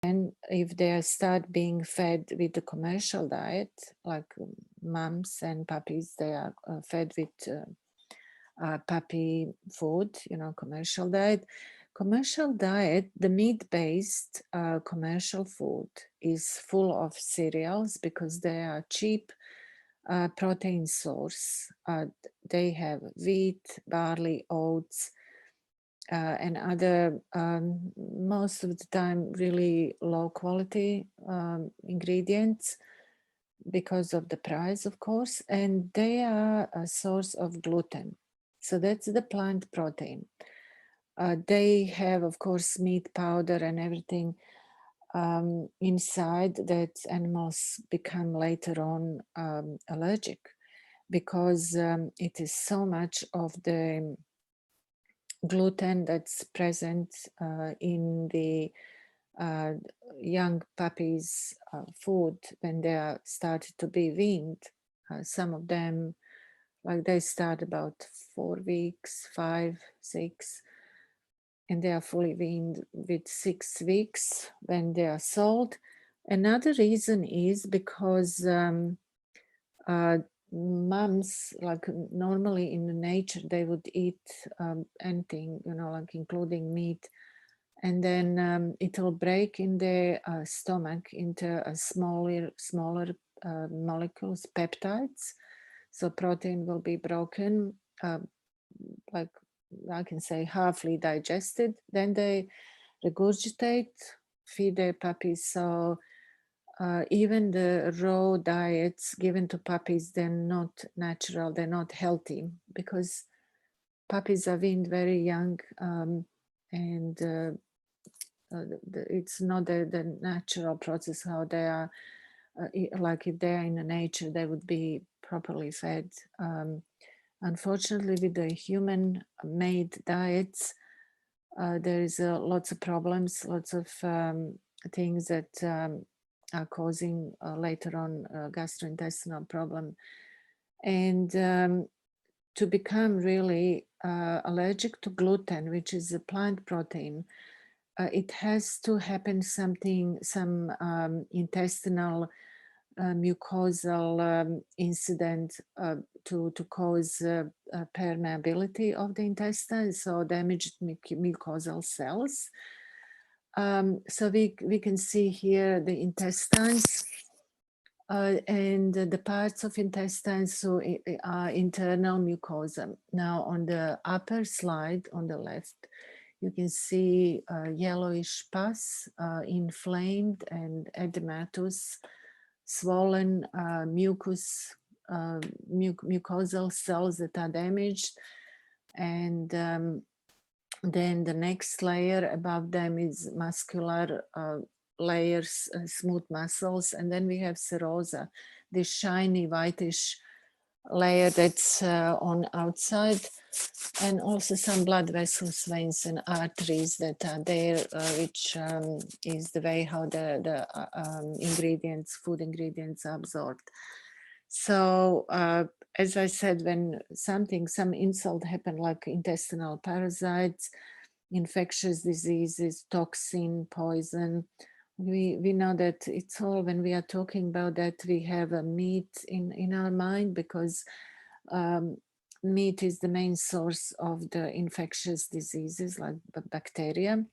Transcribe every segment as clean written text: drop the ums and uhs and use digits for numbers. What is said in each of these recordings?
And if they start being fed with the commercial diet, like mums and puppies, they are fed with puppy food, commercial diet. Commercial diet, the meat-based commercial food is full of cereals because they are cheap protein source. They have wheat, barley, oats, and other, most of the time, really low quality ingredients because of the price, of course, and they are a source of gluten. So that's the plant protein. They have, of course, meat powder and everything inside that animals become later on allergic because it is so much of the gluten that's present in the young puppies' food when they are started to be weaned. Some of them, like they start about 4 weeks, 5, 6, and they are fully weaned with 6 weeks when they are sold. Another reason is because moms, like normally in the nature, they would eat anything, like including meat, and then it will break in the stomach into a smaller molecules, peptides. So protein will be broken, like I can say halfly digested. Then they regurgitate, feed their puppies. So even the raw diets given to puppies, they're not natural, they're not healthy because puppies are weaned very young, and it's not the natural process how they are. Like if they are in the nature, they would be properly fed. Unfortunately, with the human-made diets, there is lots of problems, lots of things that are causing later on gastrointestinal problem. And to become really allergic to gluten, which is a plant protein, it has to happen some intestinal mucosal incident to cause permeability of the intestine, so damaged mucosal cells. So we can see here the intestines and the parts of intestines, so internal mucosa. Now on the upper slide on the left, you can see yellowish pus, inflamed and edematous, swollen mucus, mucosal cells that are damaged. And then the next layer above them is muscular layers, smooth muscles. And then we have serosa, this shiny whitish layer that's on outside, and also some blood vessels, veins and arteries that are there, which is the way how the ingredients, food ingredients are absorbed. So as I said, when some insult happened, like intestinal parasites, infectious diseases, toxin, poison, we know that it's all, when we are talking about that, we have a meat in our mind, because meat is the main source of the infectious diseases like bacteria,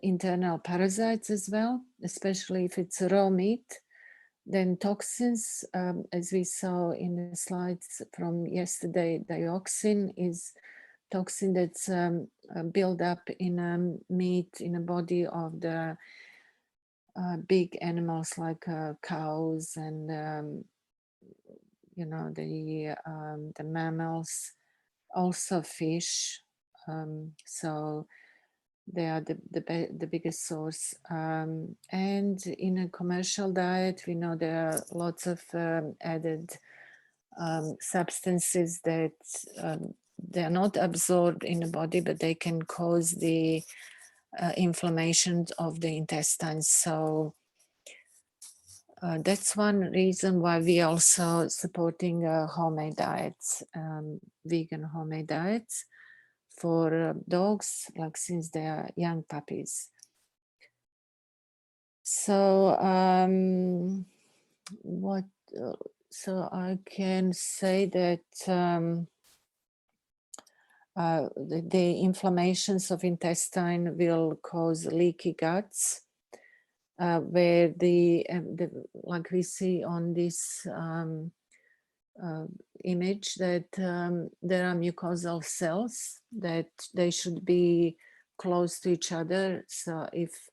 internal parasites as well, especially if it's raw meat. Then toxins, as we saw in the slides from yesterday, dioxin is toxin that's built up in meat in the body of the big animals like cows and the mammals, also fish. So they are the biggest source. And in a commercial diet, we know there are lots of added substances that they are not absorbed in the body, but they can cause the inflammation of the intestines. So that's one reason why we also supporting homemade diets, vegan homemade diets for dogs, like since they are young puppies. So what? So I can say that the inflammations of intestine will cause leaky guts, where the like we see on this image, that there are mucosal cells that they should be close to each other. So if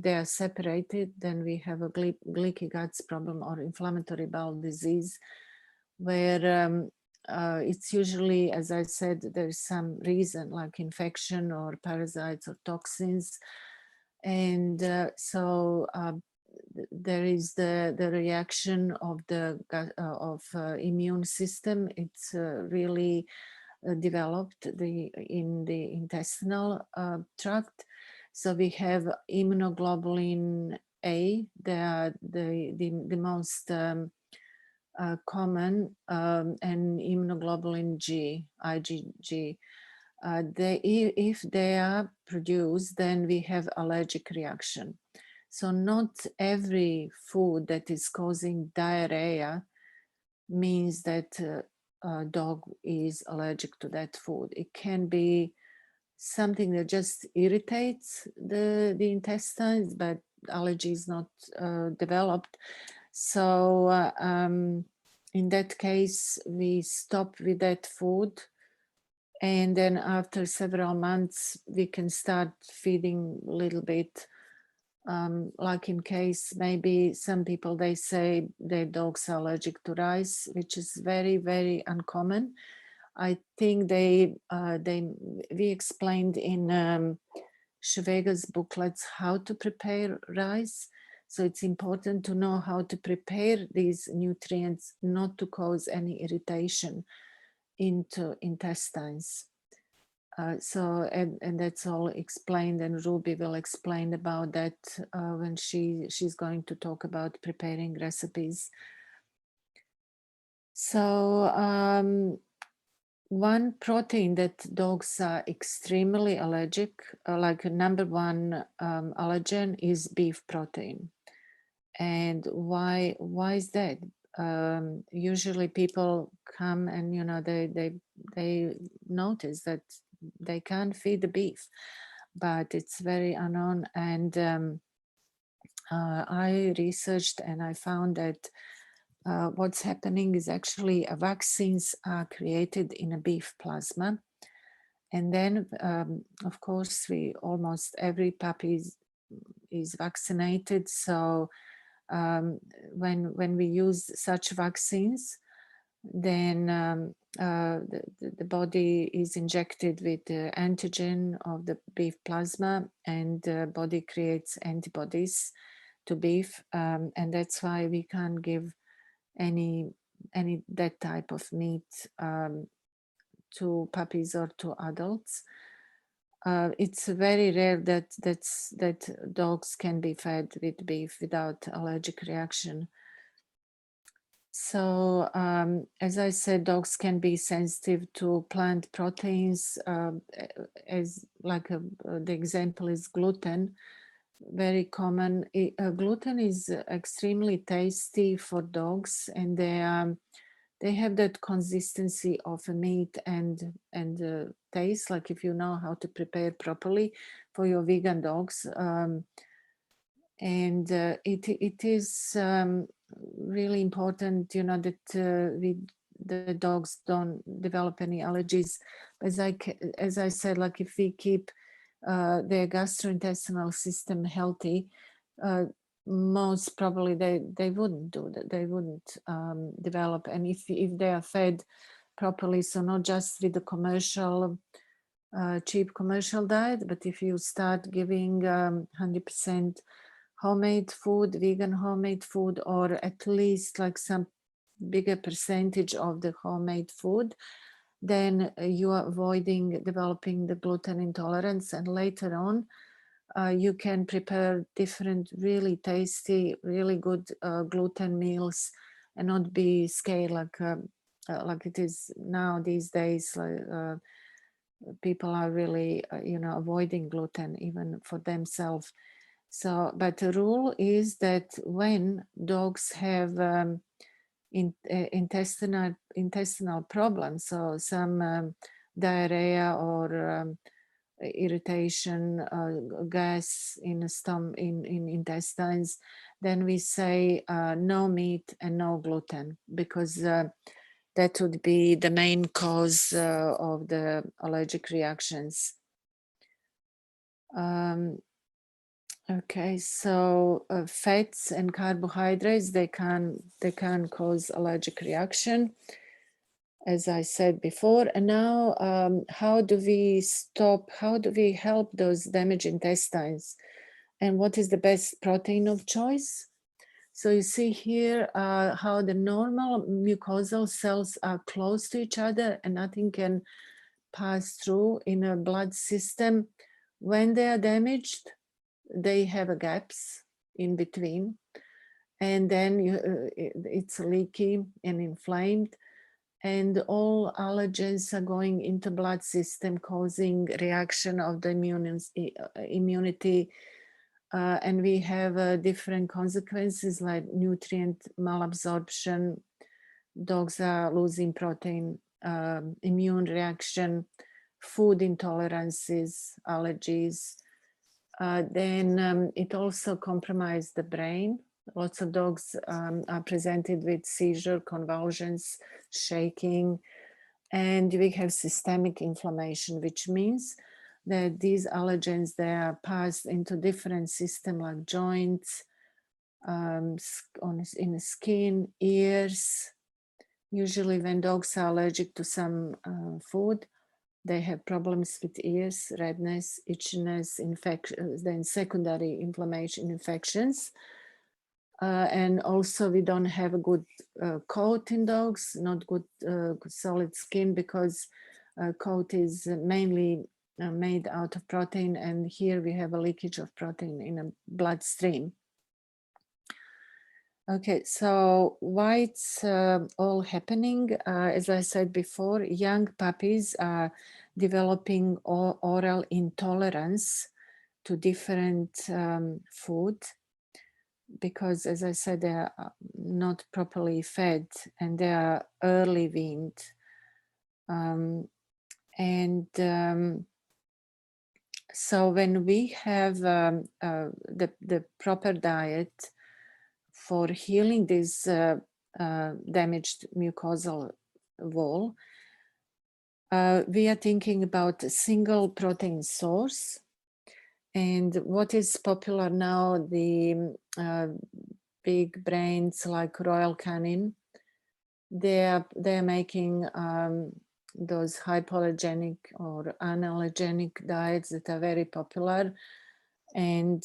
they are separated, then we have a leaky guts problem or inflammatory bowel disease, where it's usually, as I said, there's some reason like infection or parasites or toxins. And there is the reaction of the immune system. It's really developed in the intestinal tract. So we have immunoglobulin A, the most common, and immunoglobulin G, IgG. If they are produced, then we have allergic reaction. So not every food that is causing diarrhea means that a dog is allergic to that food. It can be something that just irritates the intestines, but allergy is not developed. So in that case, we stop with that food. And then after several months, we can start feeding a little bit. Like in case, maybe some people, they say their dogs are allergic to rice, which is very, very uncommon. I think we explained in Shevega's booklets how to prepare rice. So it's important to know how to prepare these nutrients, not to cause any irritation into intestines. And that's all explained, and Ruby will explain about that when she's going to talk about preparing recipes. So one protein that dogs are extremely allergic, like number one allergen, is beef protein. And why is that? Usually people come and they notice that they can't feed the beef, but it's very unknown. And I researched and I found that what's happening is actually vaccines are created in a beef plasma. And then, of course, almost every puppy is vaccinated. So when we use such vaccines, then the body is injected with the antigen of the beef plasma, and the body creates antibodies to beef, and that's why we can't give any that type of meat to puppies or to adults. It's very rare that dogs can be fed with beef without allergic reaction. So as I said, dogs can be sensitive to plant proteins, as like the example is gluten, very common. Gluten is extremely tasty for dogs, and they have that consistency of a meat and taste, like if you know how to prepare properly for your vegan dogs. And it is really important, that the dogs don't develop any allergies. As I said, like if we keep their gastrointestinal system healthy, most probably they wouldn't do that. They wouldn't develop. And if they are fed properly, so not just with the commercial cheap commercial diet, but if you start giving 100% homemade food, vegan homemade food, or at least like some bigger percentage of the homemade food, then you are avoiding developing the gluten intolerance. And later on, you can prepare different really tasty, really good gluten meals and not be scared like it is now these days. People are really, avoiding gluten even for themselves. So, but the rule is that when dogs have intestinal problems, so some diarrhea or irritation, gas in the stomach, in intestines, then we say no meat and no gluten, because that would be the main cause of the allergic reactions. Okay, so fats and carbohydrates, they can cause allergic reaction, as I said before. And now, how do we help those damaged intestines? And what is the best protein of choice? So you see here how the normal mucosal cells are close to each other and nothing can pass through in a blood system. When they are damaged, they have gaps in between, and then it's leaky and inflamed, and all allergens are going into blood system, causing reaction of the immunity, and we have different consequences like nutrient malabsorption. Dogs are losing protein, immune reaction, food intolerances, allergies. Then it also compromises the brain. Lots of dogs are presented with seizure, convulsions, shaking, and we have systemic inflammation, which means that these allergens, they are passed into different systems like joints, in the skin, ears. Usually when dogs are allergic to some food, they have problems with ears, redness, itchiness, infection, then secondary inflammation, infections. And also we don't have a good coat in dogs, not good solid skin, because coat is mainly made out of protein, and here we have a leakage of protein in a bloodstream. Okay, so why it's all happening? As I said before, young puppies are developing oral intolerance to different food, because, as I said, they are not properly fed and they are early weaned. So when we have the proper diet for healing this damaged mucosal wall, we are thinking about a single protein source. And what is popular now, the big brands like Royal Canin, they're making those hypoallergenic or unallergenic diets that are very popular. And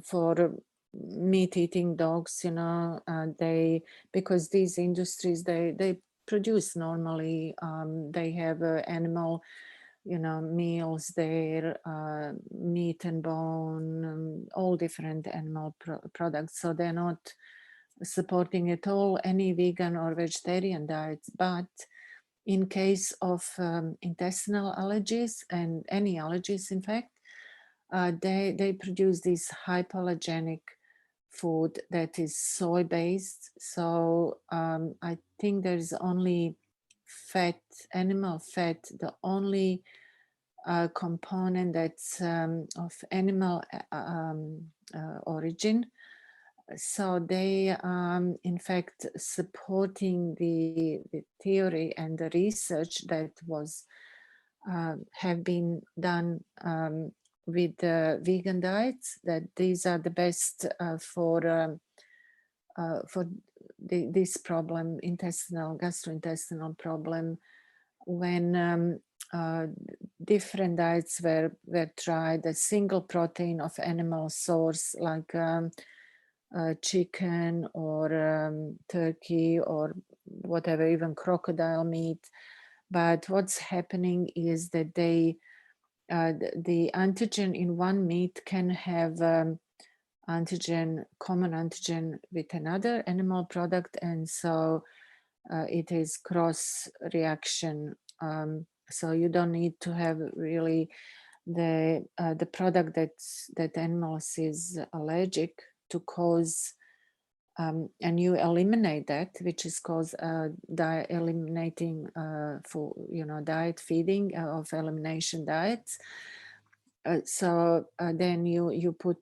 for meat-eating dogs, you know, because these industries, they produce normally, they have animal, you know, meals there, meat and bone, all different animal products. So they're not supporting at all any vegan or vegetarian diets. But in case of intestinal allergies and any allergies, in fact, they produce this hypoallergenic food that is soy-based. So I think there is only fat, animal fat, the only component that's of animal origin. So they in fact supporting the theory and the research that was have been done with the vegan diets, that these are the best for this problem, gastrointestinal problem. When different diets were tried, a single protein of animal source like chicken or turkey or whatever, even crocodile meat. But what's happening is that the antigen in one meat can have common antigen with another animal product, and so it is cross reaction. So you don't need to have really the product that animals is allergic to cause, and you eliminate that, which is called eliminating for diet feeding of elimination diets. So then you put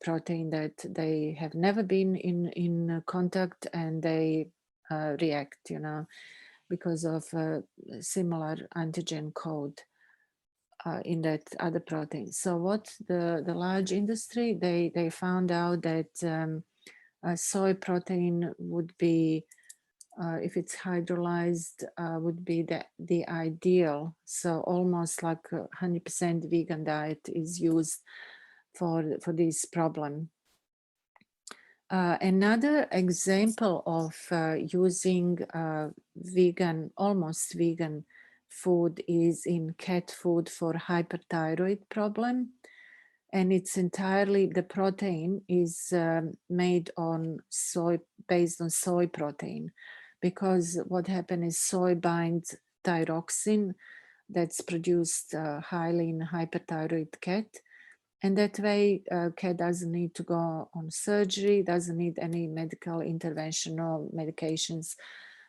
protein that they have never been in contact, and they react, because of similar antigen code in that other protein. So what the large industry, they found out that soy protein would be, if it's hydrolyzed, would be the ideal. So almost like 100% vegan diet is used for this problem. Another example of using vegan, almost vegan food is in cat food for hyperthyroid problem. And it's entirely, the protein is made on soy, based on soy protein, because what happens is soy binds thyroxine that's produced highly in hyperthyroid cat. And that way, cat doesn't need to go on surgery, doesn't need any medical intervention or medications.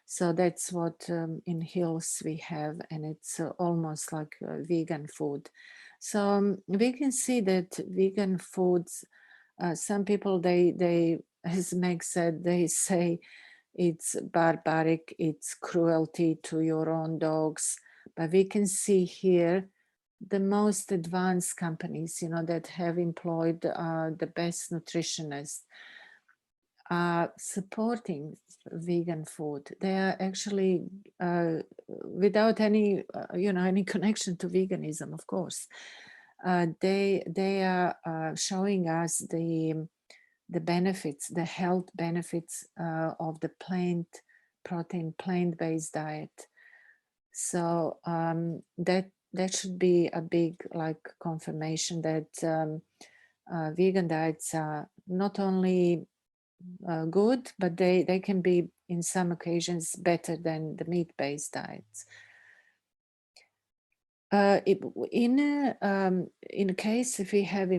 So that's what in Hills we have, and it's almost like vegan food. So we can see that vegan foods, some people, they, as Meg said, they say it's barbaric, it's cruelty to your own dogs. But we can see here the most advanced companies, that have employed the best nutritionists, supporting vegan food. They are actually without any, any connection to veganism, of course. They are showing us the benefits, the health benefits of the plant-based diet. So that should be a big confirmation that vegan diets are not only good, but they can be in some occasions better than the meat-based diets. In a case if we have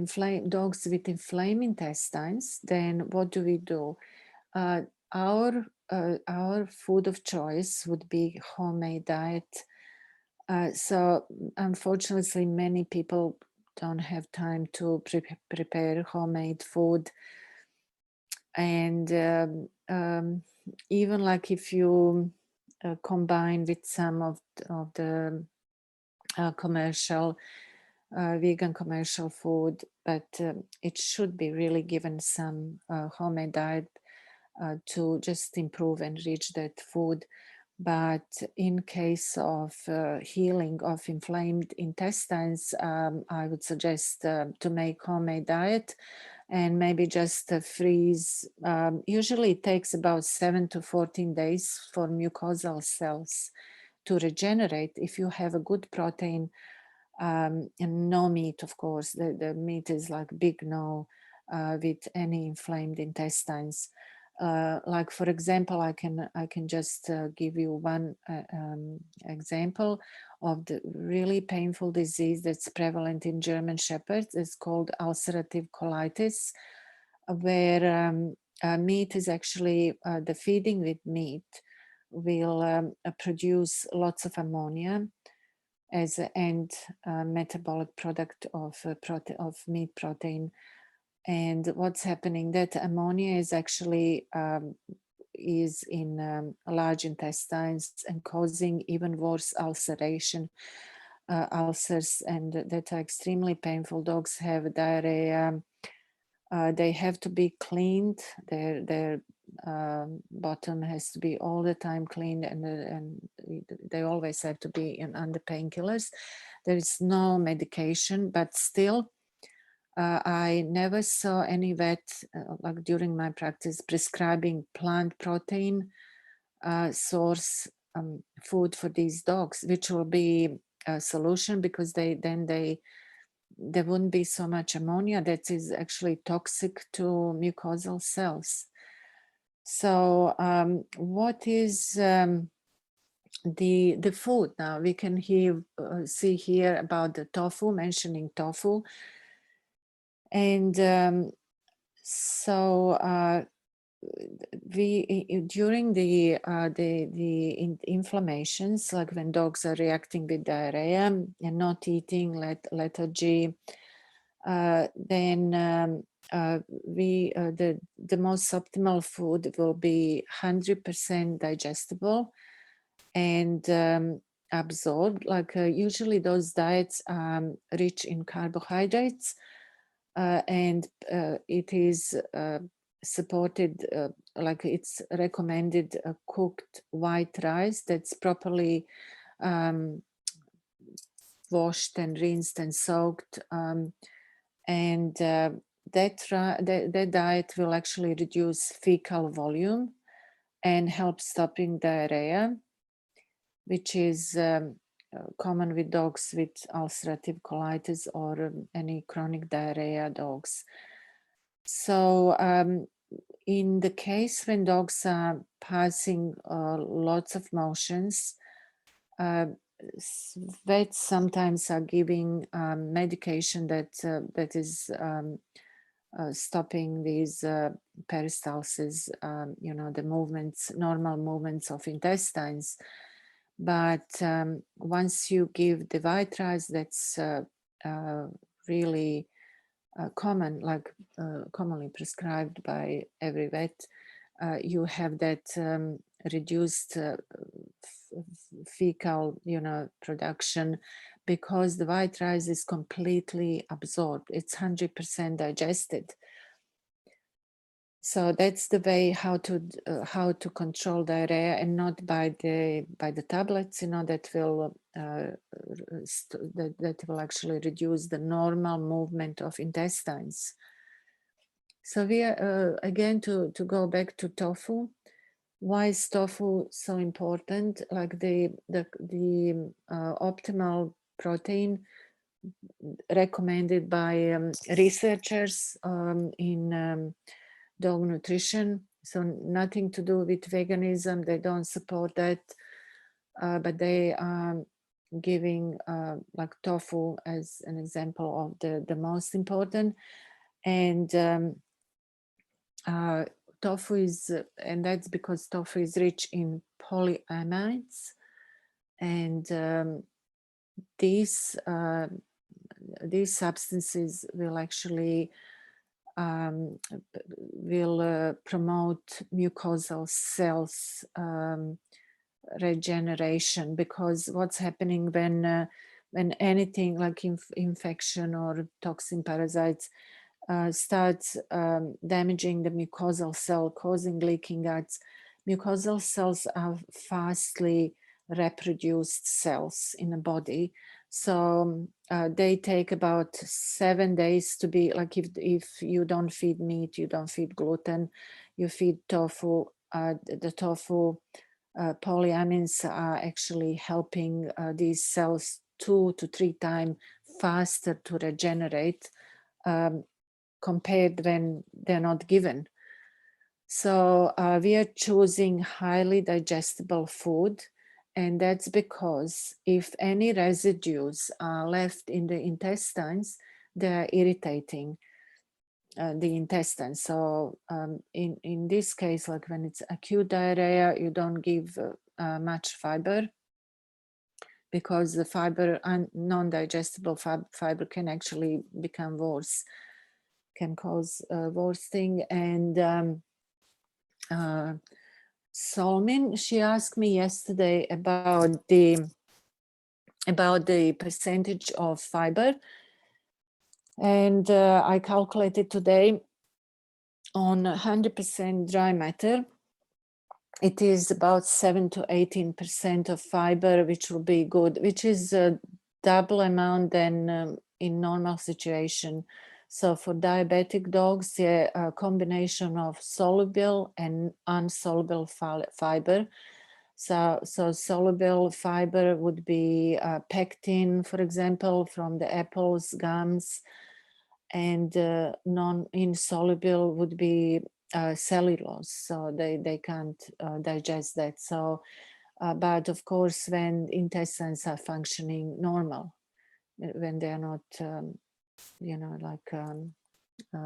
dogs with inflamed intestines, then what do we do? Our food of choice would be homemade diet. So unfortunately, many people don't have time to prepare homemade food. And even if you combine with some of the commercial vegan commercial food, but it should be really given some homemade diet to just improve and enrich that food. But in case of healing of inflamed intestines, I would suggest to make homemade diet and maybe just freeze. Usually it takes about 7 to 14 days for mucosal cells to regenerate if you have a good protein and no meat, of course. The meat is like big no with any inflamed intestines. For example, I can just give you one example of the really painful disease that's prevalent in German Shepherds. It's called ulcerative colitis, where meat is actually, the feeding with meat will produce lots of ammonia as an end metabolic product of meat protein. And what's happening, that ammonia is actually is in large intestines and causing even worse ulceration, ulcers, and that are extremely painful. Dogs have diarrhea. They have to be cleaned. Their bottom has to be all the time cleaned, and they always have to be under painkillers. There is no medication, but still, I never saw any vet, during my practice, prescribing plant protein source food for these dogs, which will be a solution, because there wouldn't be so much ammonia that is actually toxic to mucosal cells. So what is the food. Now we can see here about the tofu, mentioning tofu. And during the inflammations, like when dogs are reacting with diarrhea and not eating, lethargy, then the most optimal food will be 100% digestible and absorbed. Like usually those diets rich in carbohydrates, and it is supported, like it's recommended, cooked white rice that's properly washed and rinsed and soaked, and that diet will actually reduce fecal volume and help stopping diarrhea, which is common with dogs with ulcerative colitis or any chronic diarrhea dogs. So in the case when dogs are passing lots of motions, vets sometimes are giving medication that is stopping these peristalsis, the movements, normal movements of intestines. But once you give the white rice, that's really common, like commonly prescribed by every vet, you have that reduced fecal, production, because the white rice is completely absorbed. It's 100% digested. So that's the way how to control diarrhea, and not by the tablets, that will that will actually reduce the normal movement of intestines. So we are again to go back to tofu. Why is tofu so important? Like the optimal protein recommended by researchers in dog nutrition. So nothing to do with veganism. They don't support that, but they are giving like tofu as an example of the most important. And tofu is, and that's because tofu is rich in polyamides, and these substances will actually promote mucosal cells regeneration, because what's happening when anything like infection or toxin parasites starts damaging the mucosal cell, causing leaking guts. Mucosal cells are fastly reproduced cells in the body. So they take about 7 days to be, like if you don't feed meat, you don't feed gluten, you feed tofu, the tofu polyamines are actually helping these cells 2 to 3 times faster to regenerate compared when they're not given. So we are choosing highly digestible food, and that's because if any residues are left in the intestines, they're irritating the intestines. So in this case, like when it's acute diarrhea, you don't give much fiber, because the fiber and non-digestible fiber can actually become worse, can cause worse thing. And Solmin, she asked me yesterday about the percentage of fiber, and I calculated today on 100% dry matter. It is about 7 to 18% of fiber, which will be good, which is a double amount than in normal situation. So for diabetic dogs, yeah, a combination of soluble and insoluble fiber. So soluble fiber would be pectin, for example, from the apples, gums, and non-insoluble would be cellulose. So they can't digest that. So But of course, when intestines are functioning normal, when they are not,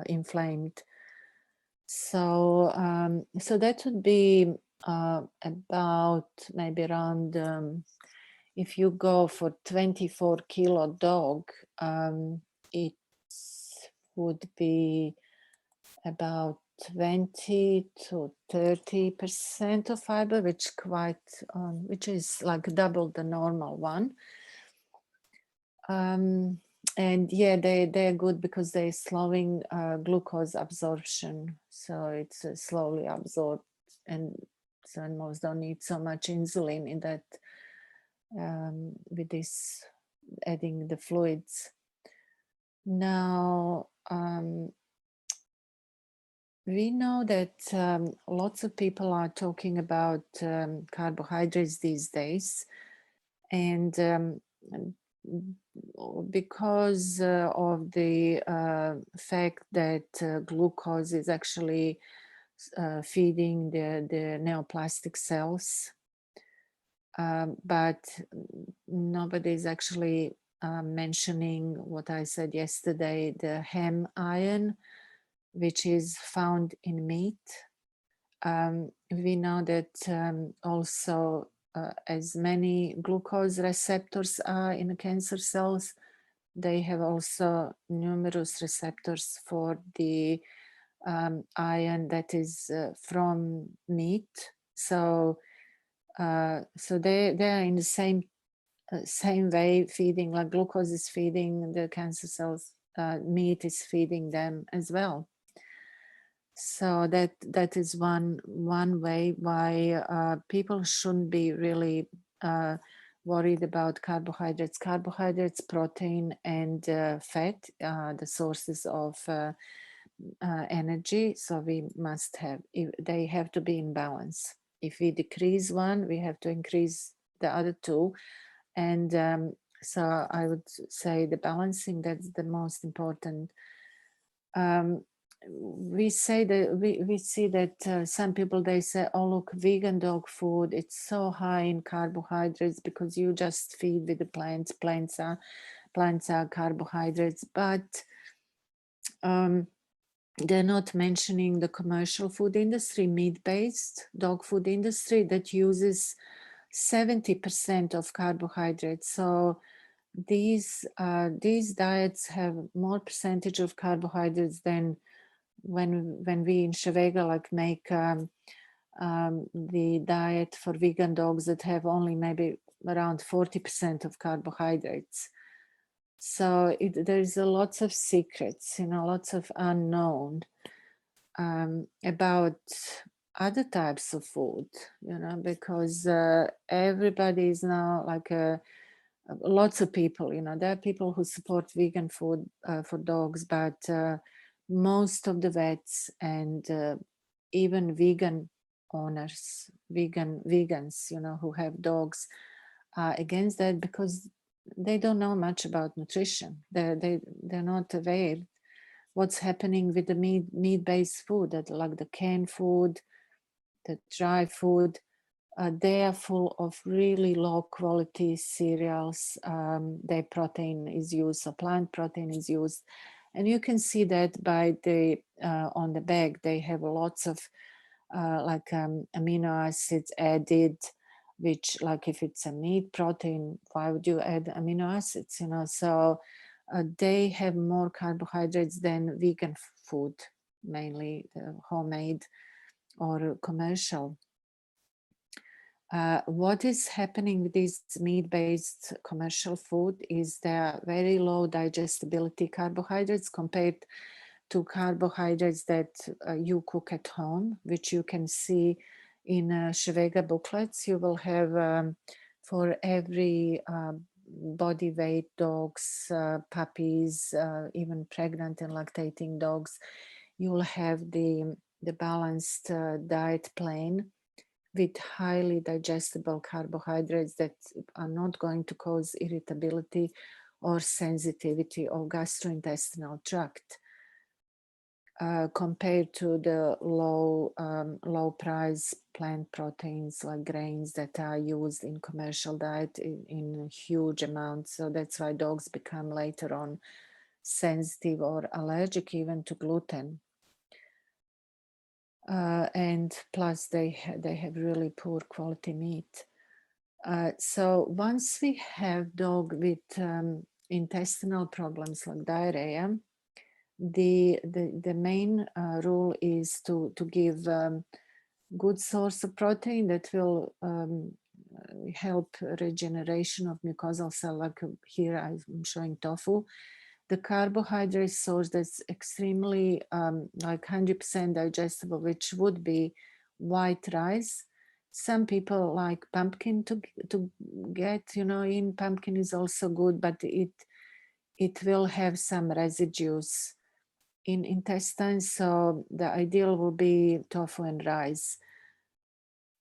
inflamed. So, so that would be about maybe around, if you go for 24-kilo dog, it would be about 20 to 30% of fiber, which is like double the normal one. And yeah, they're good because they're slowing glucose absorption, so it's slowly absorbed, and so animals don't need so much insulin in that, with this adding the fluids. Now, we know that lots of people are talking about carbohydrates these days, and because of the fact that glucose is actually feeding the neoplastic cells, but nobody is actually mentioning what I said yesterday, the heme iron, which is found in meat. We know that also as many glucose receptors are in cancer cells, they have also numerous receptors for the iron that is from meat. So, so they are in the same way feeding, like glucose is feeding the cancer cells, meat is feeding them as well. So that is one way why people shouldn't be really worried about carbohydrates. Carbohydrates, protein, and fat, the sources of energy. So we must have, they have to be in balance. If we decrease one, we have to increase the other two. And so I would say the balancing, that's the most important. We say that we see that some people, they say, oh look, vegan dog food, it's so high in carbohydrates because you just feed with the plants. Plants are carbohydrates, but they're not mentioning the commercial food industry, meat-based dog food industry, that uses 70% of carbohydrates. So these diets have more percentage of carbohydrates than when we in Shevega like make the diet for vegan dogs that have only maybe around 40% of carbohydrates. So there's lots of secrets, lots of unknown about other types of food, because everybody is now like lots of people, there are people who support vegan food for dogs, but most of the vets and even vegan owners, vegans, who have dogs are against that because they don't know much about nutrition. They're not aware what's happening with the meat-based food, that like the canned food, the dry food. They are full of really low quality cereals. Their protein is used, so plant protein is used. And you can see that by the on the bag, they have lots of amino acids added, which, like, if it's a meat protein, why would you add amino acids? So they have more carbohydrates than vegan food, mainly homemade or commercial. What is happening with this meat-based commercial food is there are very low digestibility carbohydrates compared to carbohydrates that you cook at home, which you can see in Shevega booklets. You will have for every body weight dogs, puppies, even pregnant and lactating dogs, you will have the balanced diet plan with highly digestible carbohydrates that are not going to cause irritability or sensitivity of gastrointestinal tract. compared to the low price plant proteins like grains that are used in commercial diet in huge amounts. So that's why dogs become later on sensitive or allergic even to gluten. And plus they have really poor quality meat. So once we have dog with intestinal problems like diarrhea, the main rule is to give good source of protein that will help regeneration of mucosal cell. Like here I'm showing tofu. The carbohydrate source that's extremely like 100% digestible, which would be white rice. Some people like pumpkin to get, in pumpkin is also good, but it will have some residues in intestines. So the ideal will be tofu and rice.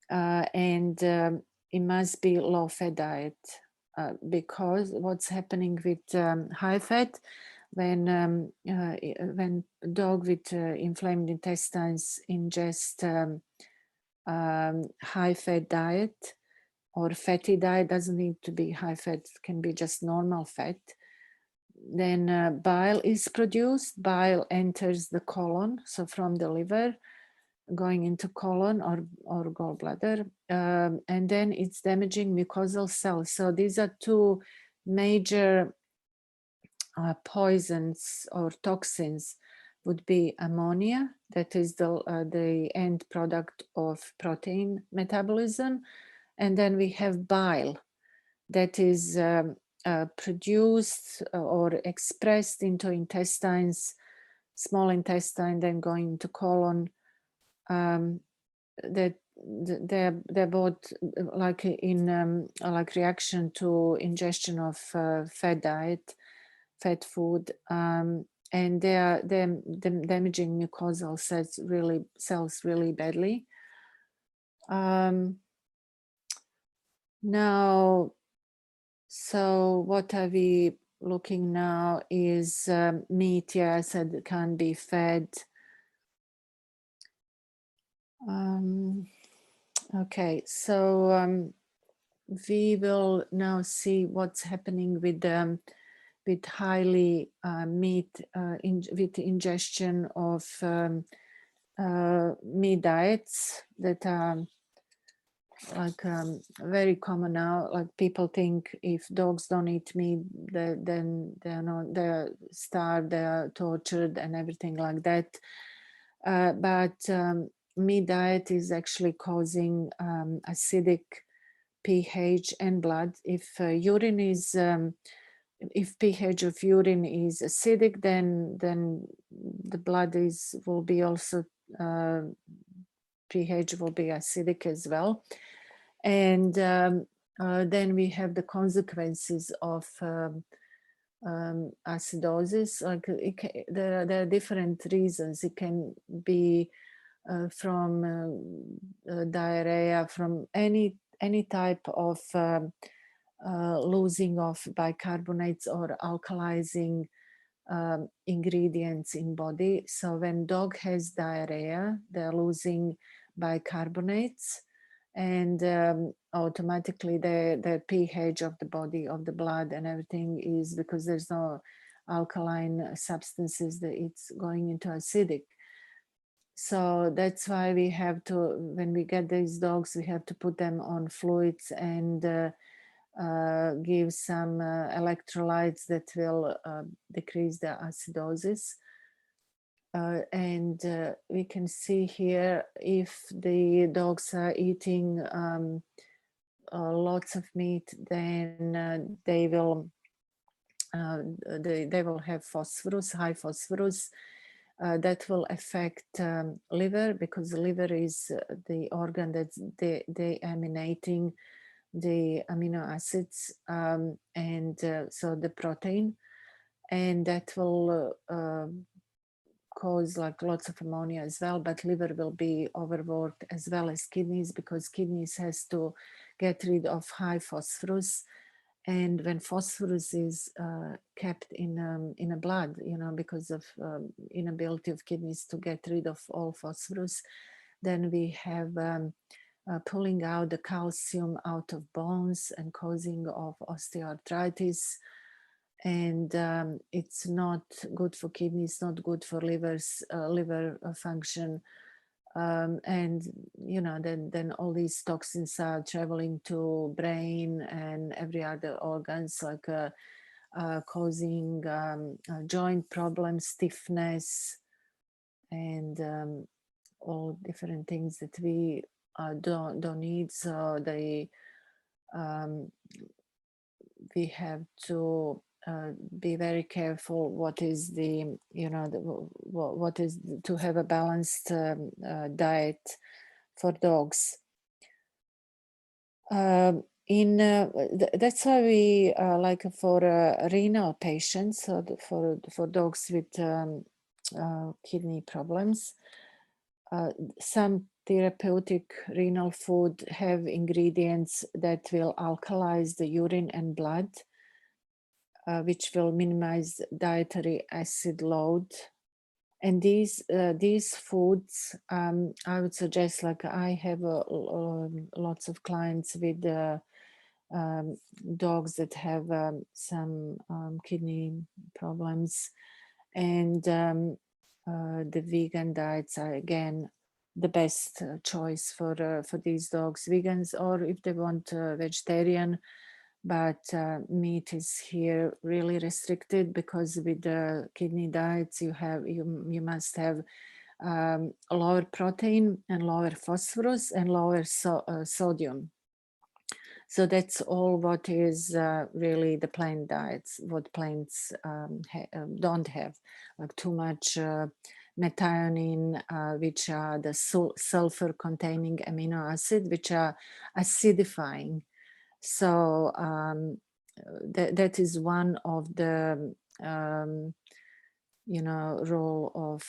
And it must be low fat diet because what's happening with high fat, when dog with inflamed intestines ingest high fat diet or fatty diet, doesn't need to be high fat, it can be just normal fat, then bile is produced. Bile enters the colon, so from the liver going into colon or gallbladder, and then it's damaging mucosal cells. So these are two major poisons or toxins. Would be ammonia, that is the end product of protein metabolism, and then we have bile, that is produced or expressed into intestines, small intestine, then going into colon. That they're both like in like reaction to ingestion of fat diet, fat food, and they're damaging mucosal cells really badly. Now, so what are we looking now is meat. Yeah, I said it can be fed. Okay, so we will now see what's happening with highly meat, with ingestion of meat diets that are like very common now. Like people think if dogs don't eat meat, then they're starved, they're tortured, and everything like that. But meat diet is actually causing acidic pH and blood. If urine is if pH of urine is acidic, then the blood will be also pH will be acidic as well, and then we have the consequences of acidosis. Like there are different reasons. It can be from diarrhea, from any type of losing of bicarbonates or alkalizing ingredients in body. So when dog has diarrhea, they're losing bicarbonates, and automatically the pH of the body, of the blood and everything is, because there's no alkaline substances, that it's going into acidic. So that's why we have to, when we get these dogs, we have to put them on fluids and give some electrolytes that will decrease the acidosis. And we can see here, if the dogs are eating lots of meat, then they will have phosphorus, high phosphorus. That will affect liver, because the liver is the organ that's deaminating the amino acids and so the protein, and that will cause like lots of ammonia as well. But liver will be overworked, as well as kidneys, because kidneys has to get rid of high phosphorus, And when phosphorus is kept in a blood, because of inability of kidneys to get rid of all phosphorus, then we have pulling out the calcium out of bones and causing of osteoarthritis. And it's not good for kidneys, not good for liver function. And then all these toxins are traveling to brain and every other organs, like causing joint problems, stiffness, and all different things that we don't need. So we have to be very careful what is the what is to have a balanced diet for dogs. That's why we like for renal patients, for dogs with kidney problems, some therapeutic renal food have ingredients that will alkalize the urine and blood, which will minimize dietary acid load. And these foods, I would suggest, like I have lots of clients with dogs that have some kidney problems, and the vegan diets are again the best choice for these dogs. Vegans, or if they want vegetarian, but meat is here really restricted, because with the kidney diets you must have lower protein and lower phosphorus and lower sodium. So that's all what is really the plant diets, what plants don't have, like too much methionine, which are the sulfur containing amino acid, which are acidifying. So that is one of the role of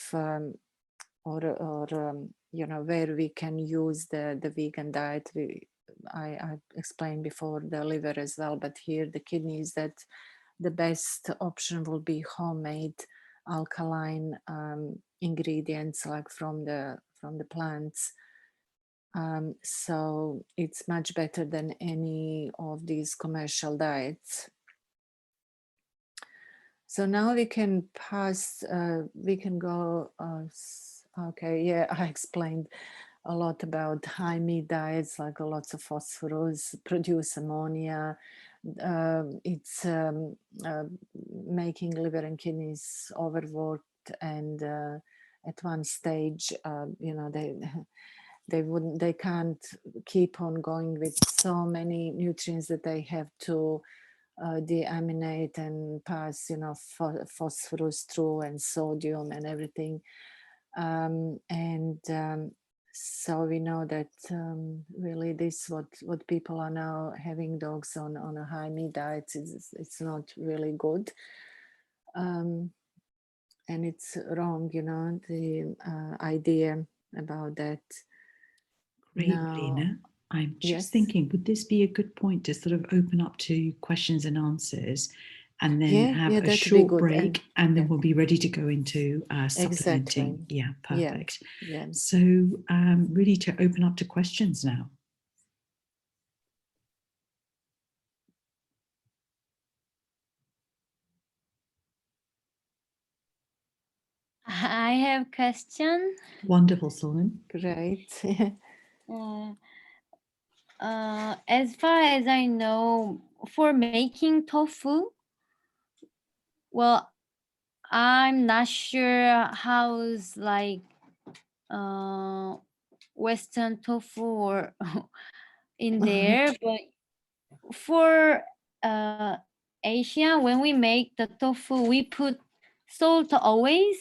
where we can use the vegan diet. I explained before the liver as well, but here the kidneys, that the best option will be homemade alkaline ingredients, like from the plants. So it's much better than any of these commercial diets. So now we can pass, we can go, okay, yeah, I explained a lot about high meat diets, like lots of phosphorus, produce ammonia. It's making liver and kidneys overworked, and at one stage, they can't keep on going with so many nutrients that they have to deaminate and pass, phosphorus through, and sodium and everything. So we know that really this what people are now having dogs on a high meat diet, it's not really good. And it's wrong, the idea about that. Great, Now, Lena. I'm just yes. thinking, would this be a good point to sort of open up to questions and answers, and then have a that'd be short good. break, and then yeah, we'll be ready to go into supplementing. exactly. Yeah, perfect. Yeah. So really to open up to questions now. I have question. Wonderful, Solon. Great. As far as I know, for making tofu, well, I'm not sure how's like Western tofu or in there, but for Asia, when we make the tofu, we put salt always.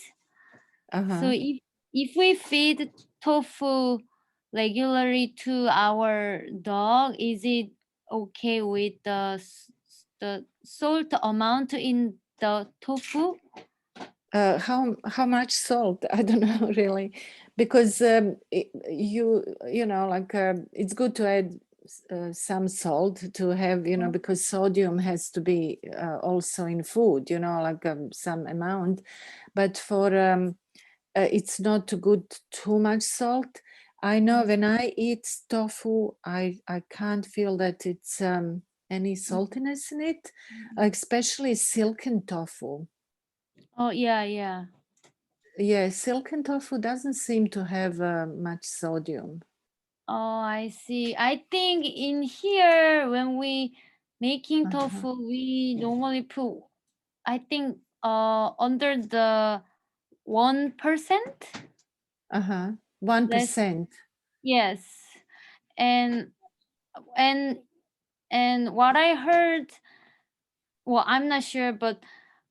So if we feed tofu regularly to our dog, is it okay with the salt amount in the tofu? How much salt? I don't know really, because it's good to add some salt to have, you know, because sodium has to be also in food, you know, like some amount. But for it's not good too much salt. I know when I eat tofu, I can't feel that it's any saltiness in it, especially silken tofu. Oh, yeah. Yeah, silken tofu doesn't seem to have much sodium. Oh, I see. I think in here, when we making tofu, we normally put, I think, under the 1%. 1%. Yes. And what I heard, well, I'm not sure, but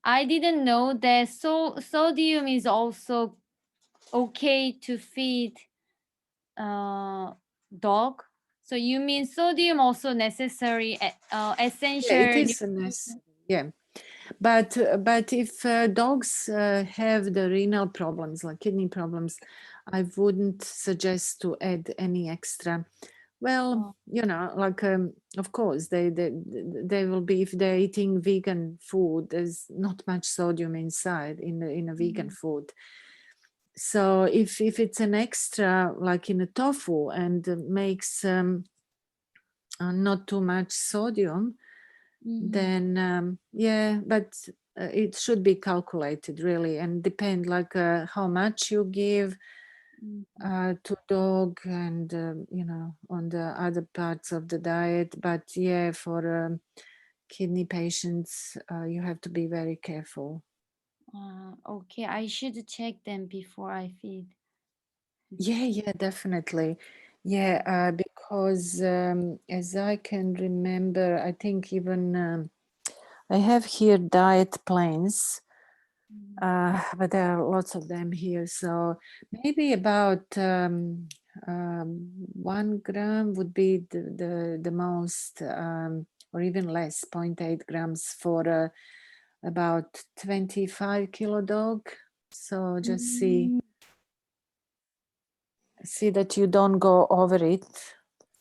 I didn't know that sodium is also okay to feed dog. So you mean sodium also necessary, Yeah, essential? it is a yeah. But if dogs have the renal problems, like kidney problems, I wouldn't suggest to add any extra. Well, you know, like of course they will be, if they're eating vegan food, there's not much sodium inside in a vegan food. So if it's an extra, like in a tofu, and makes not too much sodium, then yeah, but it should be calculated really, and depend like how much you give to dog, and you know, on the other parts of the diet. But yeah, for kidney patients, you have to be very careful. Okay, I should check them before I feed. Yeah, definitely. Yeah, because as I can remember, I think even I have here diet plans, but there are lots of them here. So maybe about 1 gram would be the most, or even less, 0.8 grams for about 25 kilo dog. So just see that you don't go over it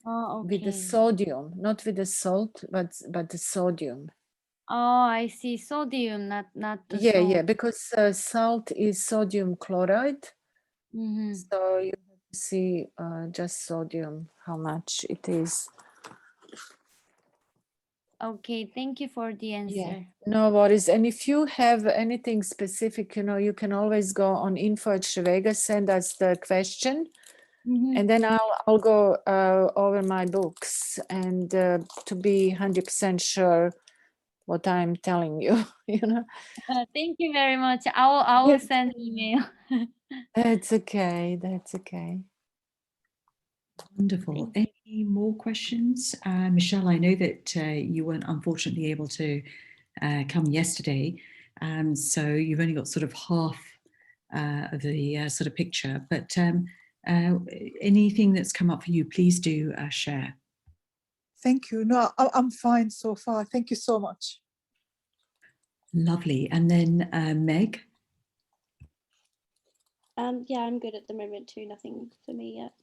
Oh, with the okay. sodium, not with the salt, but the sodium. Oh, I see. Sodium, not the Yeah, salt. because salt is sodium chloride. So you have to see just sodium, how much it is. Okay, thank you for the answer. Yeah, no worries. And if you have anything specific, you know, you can always go on info@Shevega, send us the question, and then I'll go over my books and to be 100% sure what I'm telling you, you know. Thank you very much. I will send email. That's okay. That's okay. Wonderful. Any more questions? Michelle, I know that you weren't unfortunately able to come yesterday, so you've only got sort of half of the sort of picture, but anything that's come up for you, please do share. Thank you. No, I'm fine so far. Thank you so much. Lovely. And then Meg? Yeah, I'm good at the moment too. Nothing for me yet.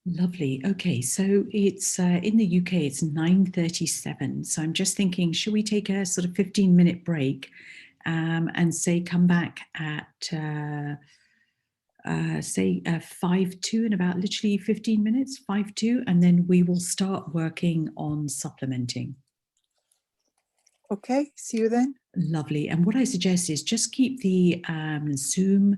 Lovely. Okay, so it's in the UK, it's 9:37. So I'm just thinking, should we take a sort of 15-minute break and say come back at say 5:02 in about literally 15 minutes, 5:02, and then we will start working on supplementing. Okay, see you then. Lovely. And what I suggest is just keep the Zoom